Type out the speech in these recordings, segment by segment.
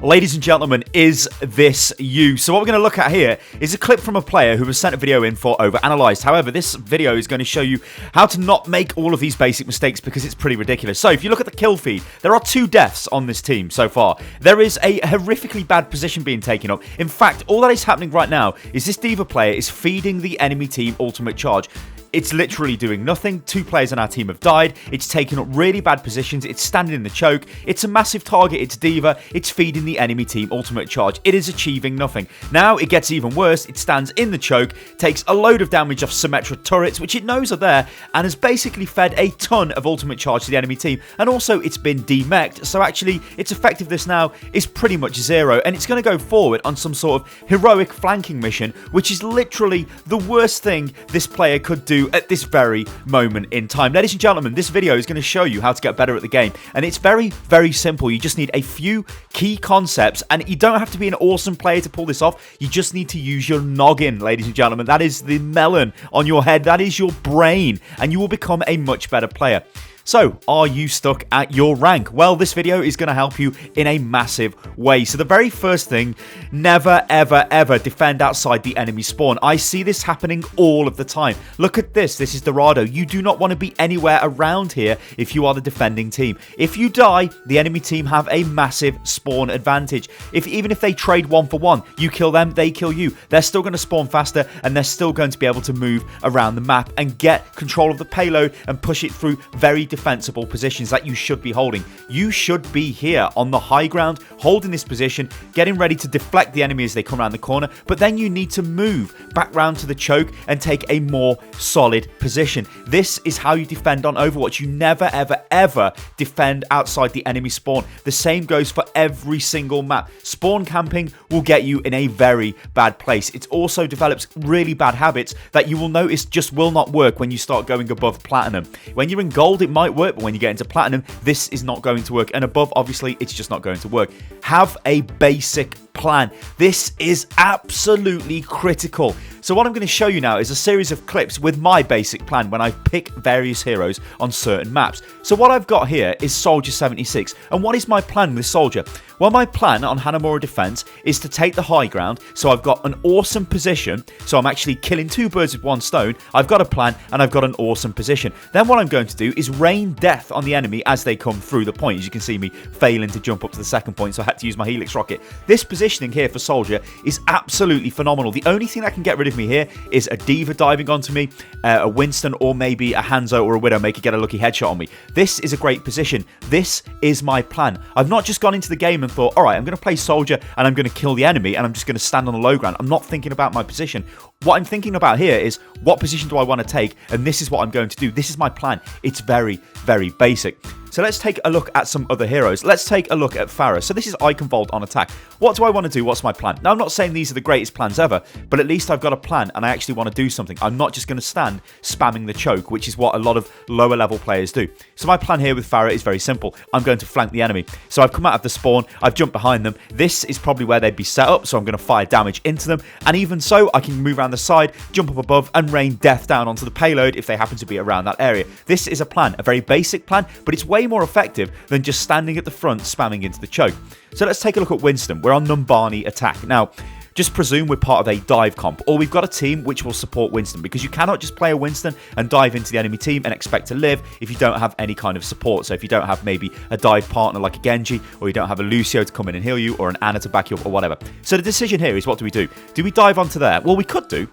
Ladies and gentlemen, is this you? So what we're going to look at here is a clip from a player who has sent a video in for OverAnalyzed. However, this video is going to show you how to not make all of these basic mistakes because it's pretty ridiculous. So if you look at the kill feed, there are 2 deaths on this team so far. There is a horrifically bad position being taken up. In fact, all that is happening right now is this D.Va player is feeding the enemy team ultimate charge. It's literally doing nothing. 2 players on our team have died. It's taking up really bad positions. It's standing in the choke. It's a massive target. It's D.Va. It's feeding the enemy team ultimate charge. It is achieving nothing. Now it gets even worse. It stands in the choke, takes a load of damage off Symmetra turrets, which it knows are there, and has basically fed a ton of ultimate charge to the enemy team. And also it's been demech'd, so actually its effectiveness now is pretty much 0, and it's going to go forward on some sort of heroic flanking mission, which is literally the worst thing this player could do at this very moment in time. Ladies and gentlemen, this video is going to show you how to get better at the game, and it's very, very simple. You just need a few key concepts, and you don't have to be an awesome player to pull this off. You just need to use your noggin, ladies and gentlemen. That is the melon on your head. That is your brain, and you will become a much better player. So, are you stuck at your rank? Well, this video is going to help you in a massive way. So the very first thing, never, ever, ever defend outside the enemy spawn. I see this happening all of the time. Look at this. This is Dorado. You do not want to be anywhere around here if you are the defending team. If you die, the enemy team have a massive spawn advantage. Even if they trade 1 for 1, you kill them, they kill you. They're still going to spawn faster, and they're still going to be able to move around the map and get control of the payload and push it through very defensible positions that you should be holding. You should be here on the high ground, holding this position, getting ready to deflect the enemy as they come around the corner, but then you need to move back round to the choke and take a more solid position. This is how you defend on Overwatch. You never, ever, ever defend outside the enemy spawn. The same goes for every single map. Spawn camping will get you in a very bad place. It also develops really bad habits that you will notice just will not work when you start going above platinum. When you're in gold, it might work, but when you get into platinum, this is not going to work, and above, obviously, it's just not going to work. Have a basic plan. This is absolutely critical. So what I'm going to show you now is a series of clips with my basic plan when I pick various heroes on certain maps. So what I've got here is Soldier 76, and what is my plan with Soldier? Well, my plan on Hanamura defense is to take the high ground, so I've got an awesome position, so I'm actually killing 2 birds with 1 stone. I've got a plan, and I've got an awesome position. Then what I'm going to do is rain death on the enemy as they come through the point. As you can see me failing to jump up to the second point, so I had to use my Helix rocket. This positioning here for Soldier is absolutely phenomenal. The only thing that can get rid of me here is a D.Va diving onto me, a Winston, or maybe a Hanzo or a Widowmaker get a lucky headshot on me. This is a great position. This is my plan. I've not just gone into the game and thought, alright, I'm going to play Soldier and I'm going to kill the enemy and I'm just going to stand on the low ground. I'm not thinking about my position. What I'm thinking about here is what position do I want to take, and this is what I'm going to do. This is my plan. It's very, very basic. So let's take a look at some other heroes. Let's take a look at Farah. So this is Iconvolt on attack. What do I want to do? What's my plan? Now, I'm not saying these are the greatest plans ever, but at least I've got a plan and I actually want to do something. I'm not just going to stand spamming the choke, which is what a lot of lower level players do. So my plan here with Farah is very simple. I'm going to flank the enemy. So I've come out of the spawn, I've jumped behind them. This is probably where they'd be set up, so I'm going to fire damage into them. And even so, I can move around the side, jump up above, and rain death down onto the payload if they happen to be around that area. This is a plan, a very basic plan, but it's way more effective than just standing at the front spamming into the choke. So let's take a look at Winston. We're on Numbani attack. Now, just presume we're part of a dive comp, or we've got a team which will support Winston, because you cannot just play a Winston and dive into the enemy team and expect to live if you don't have any kind of support. So if you don't have maybe a dive partner like a Genji, or you don't have a Lucio to come in and heal you, or an Ana to back you up, or whatever. So the decision here is, what do we do? Do we dive onto there? Well, we could do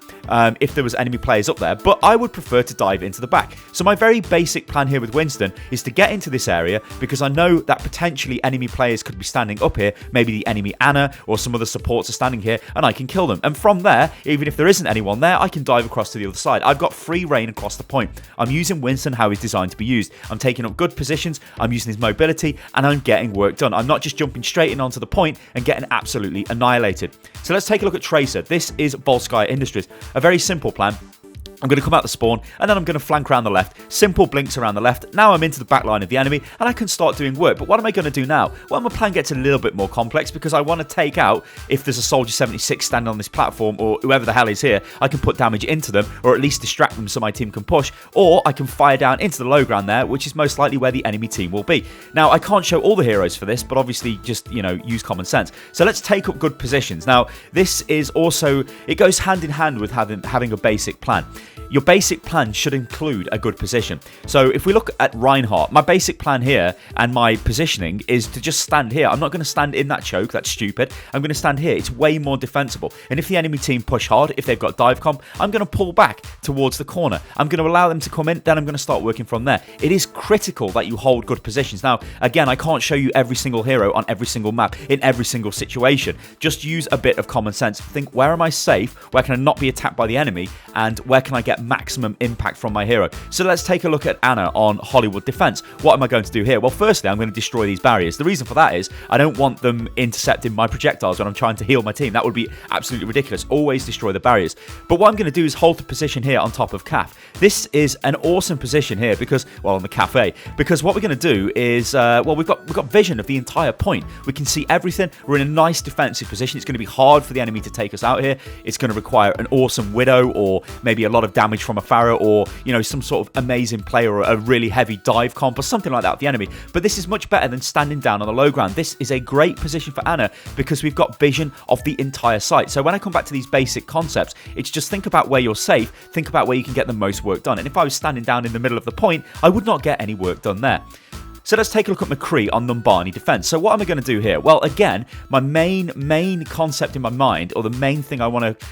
if there was enemy players up there, but I would prefer to dive into the back. So my very basic plan here with Winston is to get into this area, because I know that potentially enemy players could be standing up here. Maybe the enemy Ana or some other supports are standing here, and I can kill them. And from there, even if there isn't anyone there, I can dive across to the other side. I've got free reign across the point. I'm using Winston how he's designed to be used. I'm taking up good positions, I'm using his mobility, and I'm getting work done. I'm not just jumping straight in onto the point and getting absolutely annihilated. So let's take a look at Tracer. This is Volskaya Industries. A very simple plan. I'm going to come out the spawn, and then I'm going to flank around the left. Simple blinks around the left. Now I'm into the back line of the enemy, and I can start doing work. But what am I going to do now? Well, my plan gets a little bit more complex because I want to take out, if there's a Soldier 76 standing on this platform, or whoever the hell is here, I can put damage into them, or at least distract them so my team can push, or I can fire down into the low ground there, which is most likely where the enemy team will be. Now, I can't show all the heroes for this, but obviously just, use common sense. So let's take up good positions. Now, this is also, it goes hand in hand with having a basic plan. Your basic plan should include a good position. So if we look at Reinhardt, my basic plan here and my positioning is to just stand here. I'm not going to stand in that choke. That's stupid. I'm going to stand here. It's way more defensible. And if the enemy team push hard, if they've got dive comp, I'm going to pull back towards the corner. I'm going to allow them to come in. Then I'm going to start working from there. It is critical that you hold good positions. Now, again, I can't show you every single hero on every single map in every single situation. Just use a bit of common sense. Think, where am I safe? Where can I not be attacked by the enemy? And where can I get maximum impact from my hero? So let's take a look at Ana on Hollywood Defense. What am I going to do here? Well, firstly, I'm going to destroy these barriers. The reason for that is I don't want them intercepting my projectiles when I'm trying to heal my team. That would be absolutely ridiculous. Always destroy the barriers. But what I'm going to do is hold the position here on top of CAF. This is an awesome position here because, well, on the cafe, because what we're going to do is, we've got vision of the entire point. We can see everything. We're in a nice defensive position. It's going to be hard for the enemy to take us out here. It's going to require an awesome Widow, or maybe a lot of damage from a Pharaoh, or some sort of amazing player, or a really heavy dive comp or something like that with the enemy. But this is much better than standing down on the low ground. This is a great position for Ana because we've got vision of the entire site. So when I come back to these basic concepts, it's just think about where you're safe, think about where you can get the most work done. And if I was standing down in the middle of the point, I would not get any work done there. So let's take a look at McCree on Numbani Defense. So what am I going to do here? Well, again, my main concept in my mind, or the main thing I want to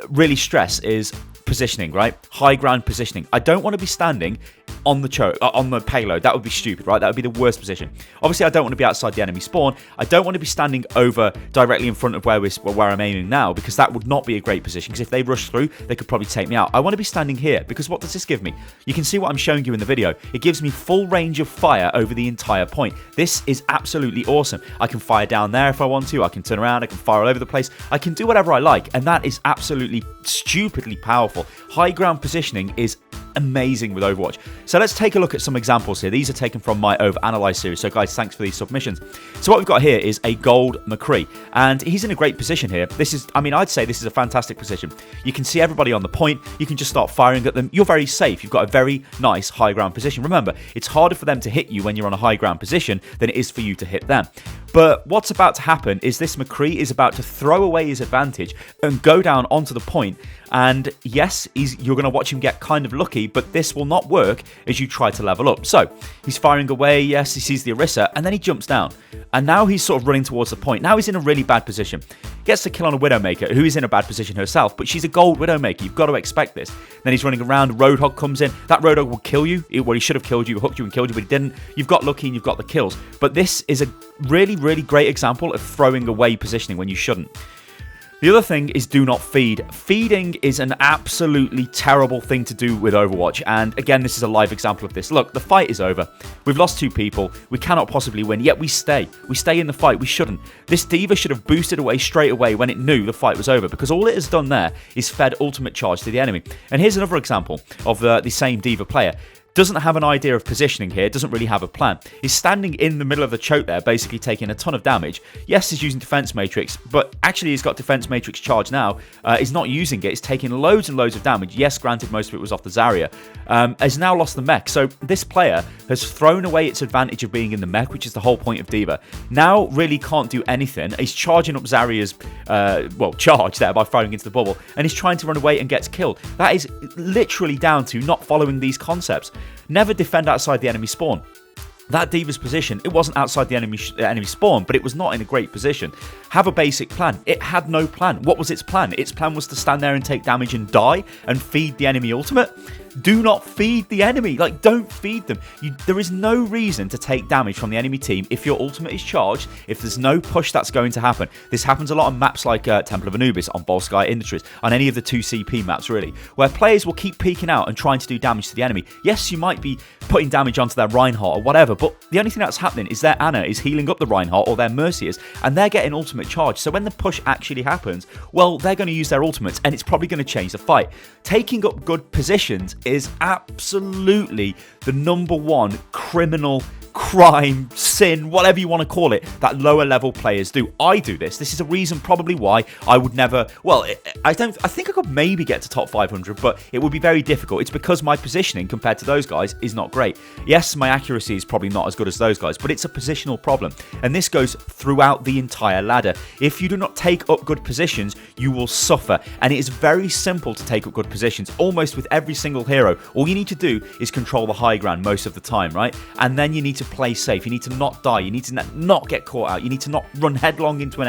really stress, is positioning, right? High ground positioning. I don't want to be standing on the payload. That would be stupid, right? That would be the worst position. Obviously, I don't want to be outside the enemy spawn. I don't want to be standing over directly in front of where I'm aiming now, because that would not be a great position, because if they rush through, they could probably take me out. I want to be standing here, because what does this give me? You can see what I'm showing you in the video. It gives me full range of fire over the entire point. This is absolutely awesome. I can fire down there if I want to. I can turn around. I can fire all over the place. I can do whatever I like, and that is absolutely stupidly powerful. High ground positioning is amazing with Overwatch. So let's take a look at some examples here. These are taken from my OverAnalyzed series. So guys, thanks for these submissions. So what we've got here is a gold McCree, and he's in a great position here. This is, I'd say this is a fantastic position. You can see everybody on the point. You can just start firing at them. You're very safe. You've got a very nice high ground position. Remember, it's harder for them to hit you when you're on a high ground position than it is for you to hit them. But what's about to happen is this McCree is about to throw away his advantage and go down onto the point. And yes, you're going to watch him get kind of lucky, but this will not work as you try to level up. So he's firing away. Yes, he sees the Orisa, and then he jumps down. And now he's sort of running towards the point. Now he's in a really bad position. Gets the kill on a Widowmaker, who is in a bad position herself, but she's a gold Widowmaker. You've got to expect this. Then he's running around. Roadhog comes in. That Roadhog will kill you. Well, he should have killed you, hooked you and killed you, but he didn't. You've got lucky and you've got the kills. But this is a really, really great example of throwing away positioning when you shouldn't. The other thing is do not feed. Feeding is an absolutely terrible thing to do with Overwatch, and again, this is a live example of this. Look, the fight is over. We've lost 2 people. We cannot possibly win, yet we stay. We stay in the fight. We shouldn't. This D.Va should have boosted away straight away when it knew the fight was over, because all it has done there is fed ultimate charge to the enemy. And here's another example of the same D.Va player. Doesn't have an idea of positioning here, doesn't really have a plan. He's standing in the middle of the choke there, basically taking a ton of damage. Yes, he's using Defense Matrix, but actually he's got Defense Matrix charge now. He's not using it, he's taking loads and loads of damage. Yes, granted, most of it was off the Zarya. Has now lost the mech, so this player has thrown away its advantage of being in the mech, which is the whole point of D.Va. Now really can't do anything. He's charging up Zarya's, charge there by firing into the bubble, and he's trying to run away and gets killed. That is literally down to not following these concepts. Never defend outside the enemy spawn. That D.Va's position, it wasn't outside the enemy spawn, but it was not in a great position. Have a basic plan. It had no plan. What was its plan? Its plan was to stand there and take damage and die and feed the enemy ultimate. Do not feed the enemy. Like, don't feed them. There is no reason to take damage from the enemy team if your ultimate is charged, if there's no push that's going to happen. This happens a lot on maps like Temple of Anubis, on Bolskaya Industries, on any of the 2CP maps, really, where players will keep peeking out and trying to do damage to the enemy. Yes, you might be putting damage onto their Reinhardt or whatever, but the only thing that's happening is their Ana is healing up the Reinhardt, or their Mercy is, and they're getting ultimate charge. So when the push actually happens, well, they're going to use their ultimates, and it's probably going to change the fight. Taking up good positions is absolutely the #1 criminal crime, sin, whatever you want to call it, that lower level players do. I do this. This is a reason probably why I would never, well, I think I could maybe get to top 500, but it would be very difficult. It's because my positioning compared to those guys is not great. Yes, my accuracy is probably not as good as those guys, but it's a positional problem. And this goes throughout the entire ladder. If you do not take up good positions, you will suffer. And it is very simple to take up good positions, almost with every single hero. All you need to do is control the high ground most of the time, right? And then you need to play safe. You need to not die. You need to not get caught out. You need to not run headlong into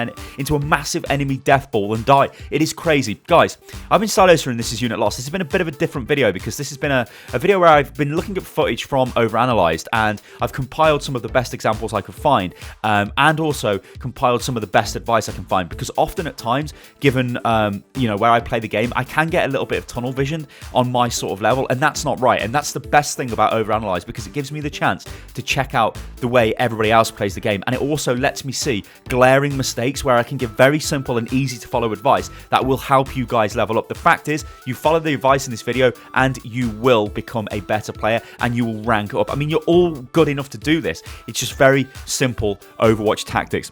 a massive enemy death ball and die. It is crazy. Guys, I've been Stylosa and this is Unit Lost. This has been a bit of a different video because this has been a video where I've been looking at footage from OverAnalyzed, and I've compiled some of the best examples I could find, and also compiled some of the best advice I can find, because often at times, given where I play the game, I can get a little bit of tunnel vision on my sort of level, and that's not right. And that's the best thing about OverAnalyzed, because it gives me the chance to check out the way everybody else plays the game, and it also lets me see glaring mistakes where I can give very simple and easy to follow advice that will help you guys level up. The fact is, you follow the advice in this video and you will become a better player and you will rank up. I mean, you're all good enough to do this. It's just very simple Overwatch tactics.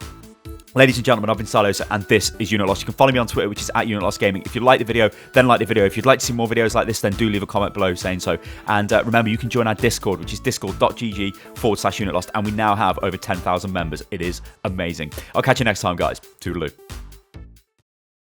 Ladies and gentlemen, I've been Stylosa, and this is Unit Lost. You can follow me on Twitter, which is @UnitLostGaming. If you like the video, then like the video. If you'd like to see more videos like this, then do leave a comment below saying so. And remember, you can join our Discord, which is discord.gg/UnitLost, and we now have over 10,000 members. It is amazing. I'll catch you next time, guys. Toodaloo.